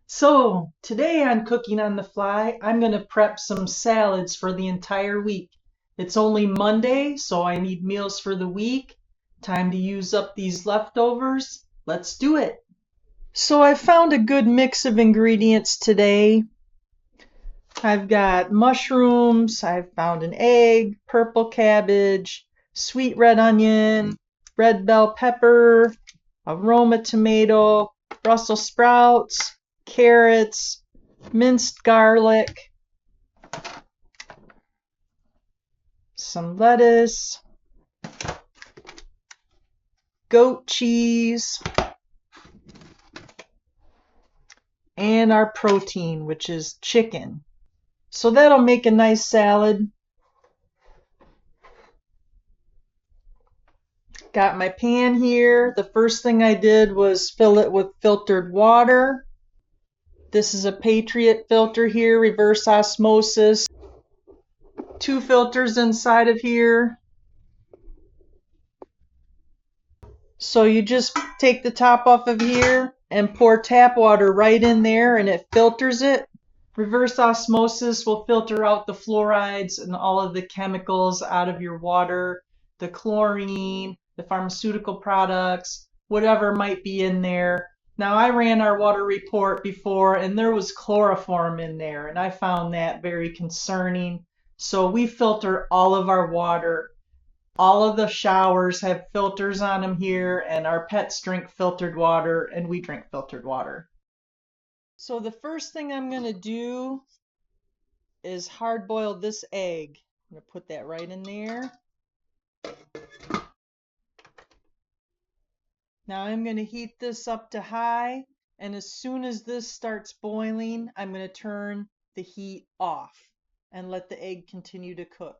So, today on Cooking on the Fly, I'm going to prep some salads for the entire week. It's only Monday, so I need meals for the week. Time to use up these leftovers. Let's do it. So, I found a good mix of ingredients today. I've got mushrooms, I've found an egg, purple cabbage, sweet red onion, red bell pepper, aroma tomato, Brussels sprouts, carrots, minced garlic, some lettuce, goat cheese, and our protein, which is chicken. So that'll make a nice salad. Got my pan here. The first thing I did was fill it with filtered water. This is a Patriot filter here, reverse osmosis. 2 filters inside of here. So you just take the top off of here and pour tap water right in there and it filters it. Reverse osmosis will filter out the fluorides and all of the chemicals out of your water, the chlorine, the pharmaceutical products, whatever might be in there. Now, I ran our water report before and there was chloroform in there, and I found that very concerning. So we filter all of our water. All of the showers have filters on them here, and our pets drink filtered water, and we drink filtered water. So the first thing I'm going to do is hard boil this egg. I'm going to put that right in there. Now I'm going to heat this up to high, and as soon as this starts boiling, I'm going to turn the heat off and let the egg continue to cook.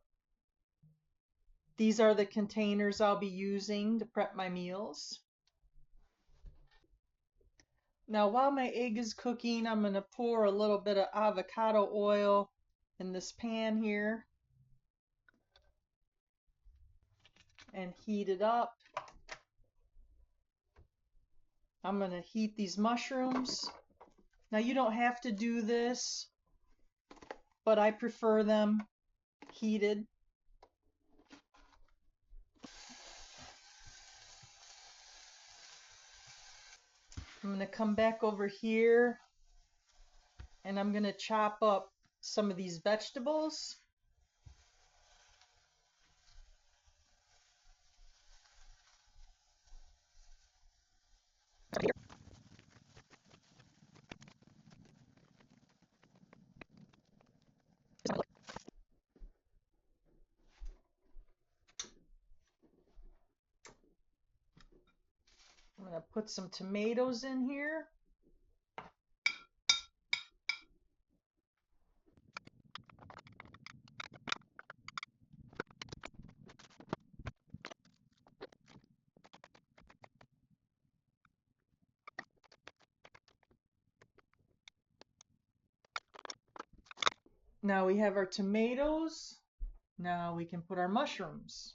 These are the containers I'll be using to prep my meals. Now while my egg is cooking, I'm going to pour a little bit of avocado oil in this pan here and heat it up. I'm going to heat these mushrooms. Now you don't have to do this, but I prefer them heated. I'm going to come back over here and I'm going to chop up some of these vegetables. I'm going to put some tomatoes in here. Now we have our tomatoes. Now we can put our mushrooms.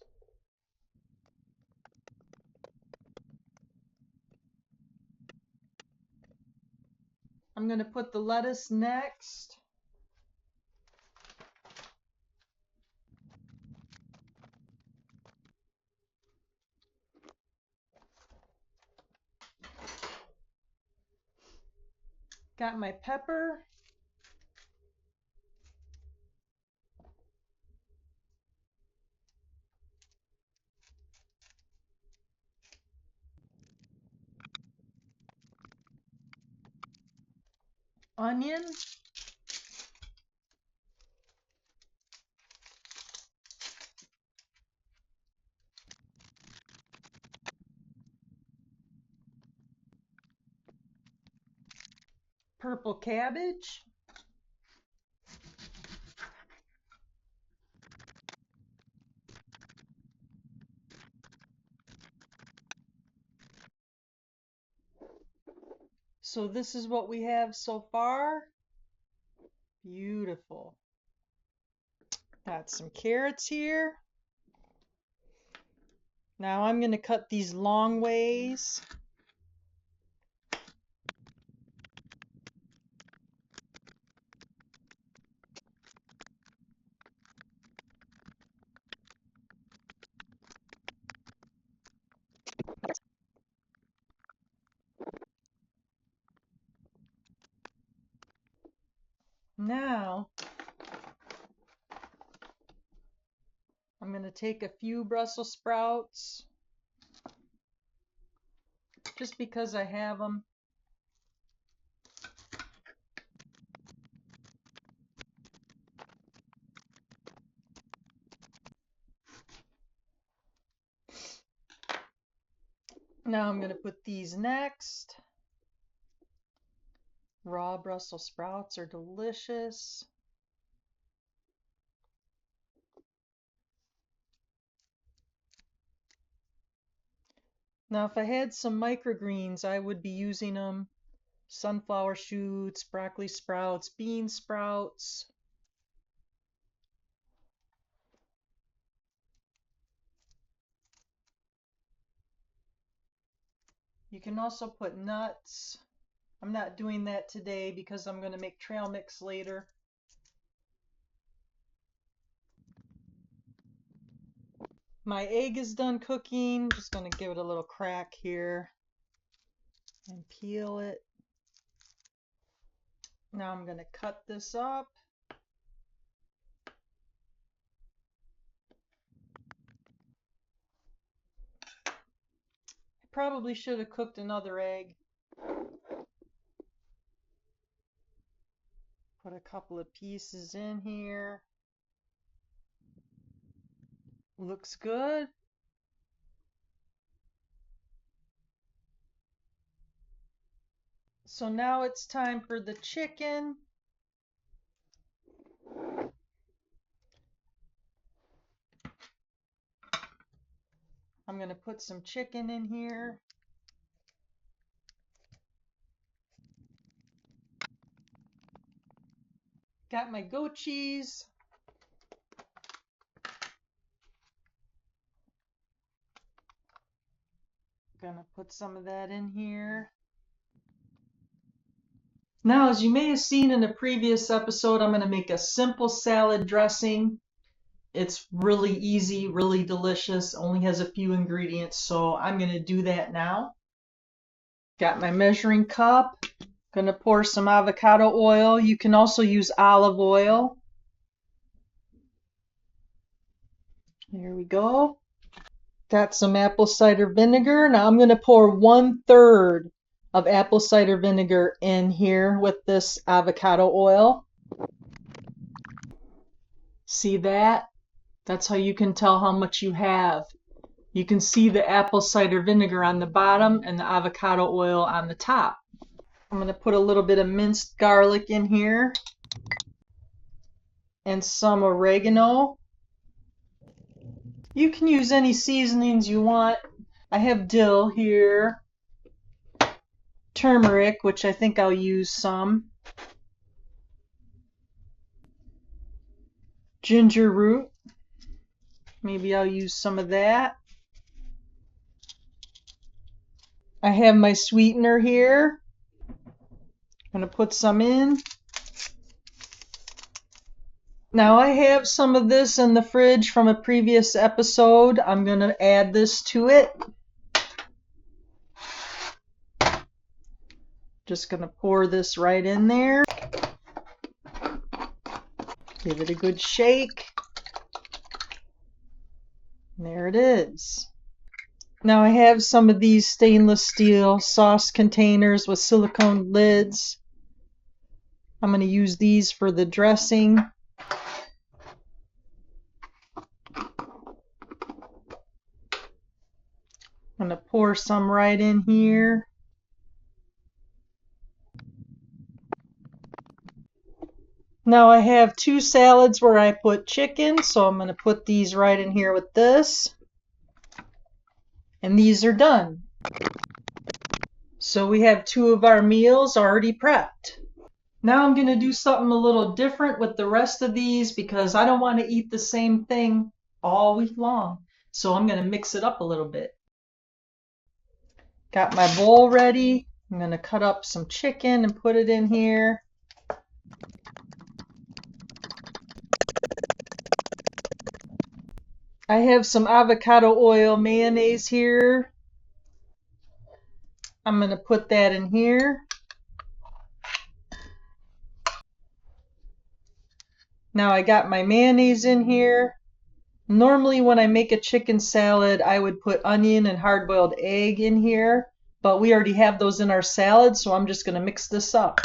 I'm going to put the lettuce next. Got my pepper. Onion. Purple cabbage. So this is what we have so far. Beautiful. Got some carrots here. Now I'm going to cut these long ways. Now, I'm going to take a few Brussels sprouts, just because I have them. Now I'm going to put these next. Raw Brussels sprouts are delicious. Now, if I had some microgreens, I would be using them. Sunflower shoots, broccoli sprouts, bean sprouts. You can also put nuts. I'm not doing that today because I'm going to make trail mix later. My egg is done cooking. Just going to give it a little crack here and peel it. Now I'm going to cut this up. I probably should have cooked another egg. Put a couple of pieces in here. Looks good. So now it's time for the chicken. I'm going to put some chicken in here. Got my goat cheese. Gonna put some of that in here. Now, as you may have seen in a previous episode, I'm going to make a simple salad dressing. It's really easy, really delicious, only has a few ingredients, so I'm going to do that now. Got my measuring cup. Going to pour some avocado oil. You can also use olive oil. There we go. Got some apple cider vinegar. Now I'm going to pour 1/3 of apple cider vinegar in here with this avocado oil. See that? That's how you can tell how much you have. You can see the apple cider vinegar on the bottom and the avocado oil on the top. I'm going to put a little bit of minced garlic in here and some oregano. You can use any seasonings you want. I have dill here, turmeric, which I think I'll use some, ginger root, maybe I'll use some of that. I have my sweetener here. I'm going to put some in. Now I have some of this in the fridge from a previous episode. I'm going to add this to it. Just going to pour this right in there. Give it a good shake. And there it is. Now I have some of these stainless steel sauce containers with silicone lids. I'm going to use these for the dressing. I'm going to pour some right in here. Now I have 2 salads where I put chicken, so I'm going to put these right in here with this. And these are done. So we have 2 of our meals already prepped. Now I'm going to do something a little different with the rest of these because I don't want to eat the same thing all week long. So I'm going to mix it up a little bit. Got my bowl ready. I'm going to cut up some chicken and put it in here. I have some avocado oil mayonnaise here. I'm going to put that in here. Now I got my mayonnaise in here. Normally when I make a chicken salad, I would put onion and hard-boiled egg in here, but we already have those in our salad, so I'm just going to mix this up.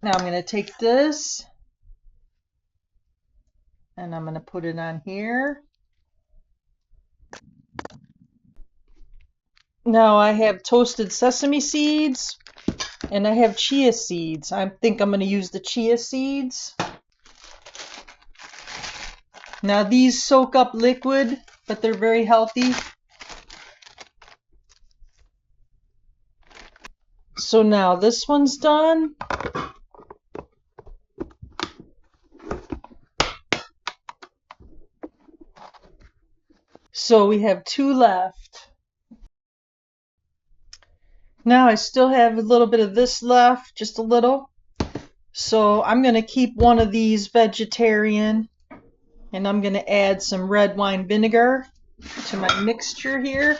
Now I'm going to take this and I'm going to put it on here. Now I have toasted sesame seeds and I have chia seeds. I think I'm going to use the chia seeds. Now these soak up liquid, but they're very healthy. So now this one's done. So we have 2 left. Now I still have a little bit of this left, just a little. So I'm going to keep one of these vegetarian and I'm going to add some red wine vinegar to my mixture here.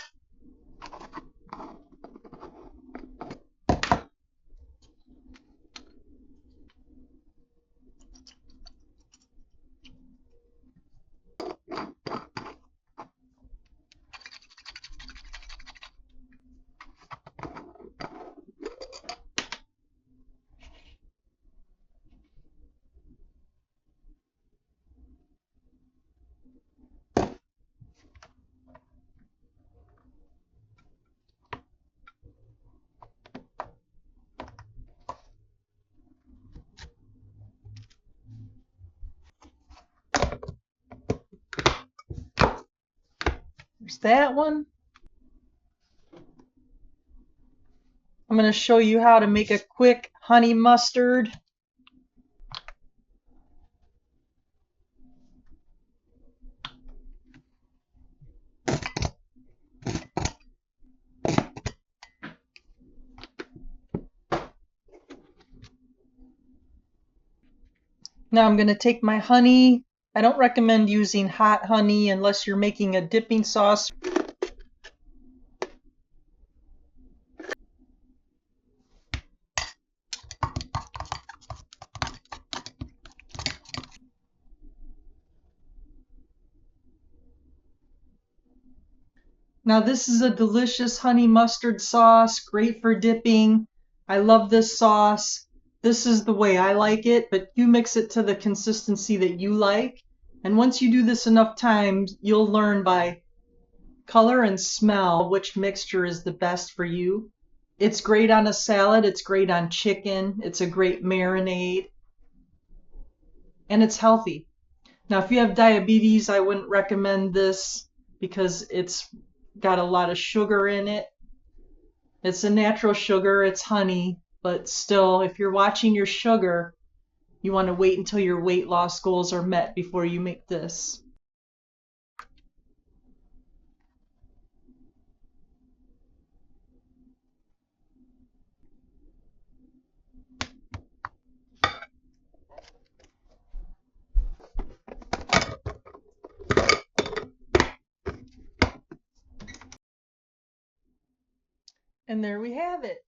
There's that one. I'm going to show you how to make a quick honey mustard. Now I'm going to take my honey. I don't recommend using hot honey unless you're making a dipping sauce. Now this is a delicious honey mustard sauce, great for dipping. I love this sauce. This is the way I like it, but you mix it to the consistency that you like. And once you do this enough times, you'll learn by color and smell which mixture is the best for you. It's great on a salad, it's great on chicken, it's a great marinade, and it's healthy. Now if you have diabetes, I wouldn't recommend this because it's got a lot of sugar in it. It's a natural sugar, it's honey, but still, if you're watching your sugar, you want to wait until your weight loss goals are met before you make this. And there we have it.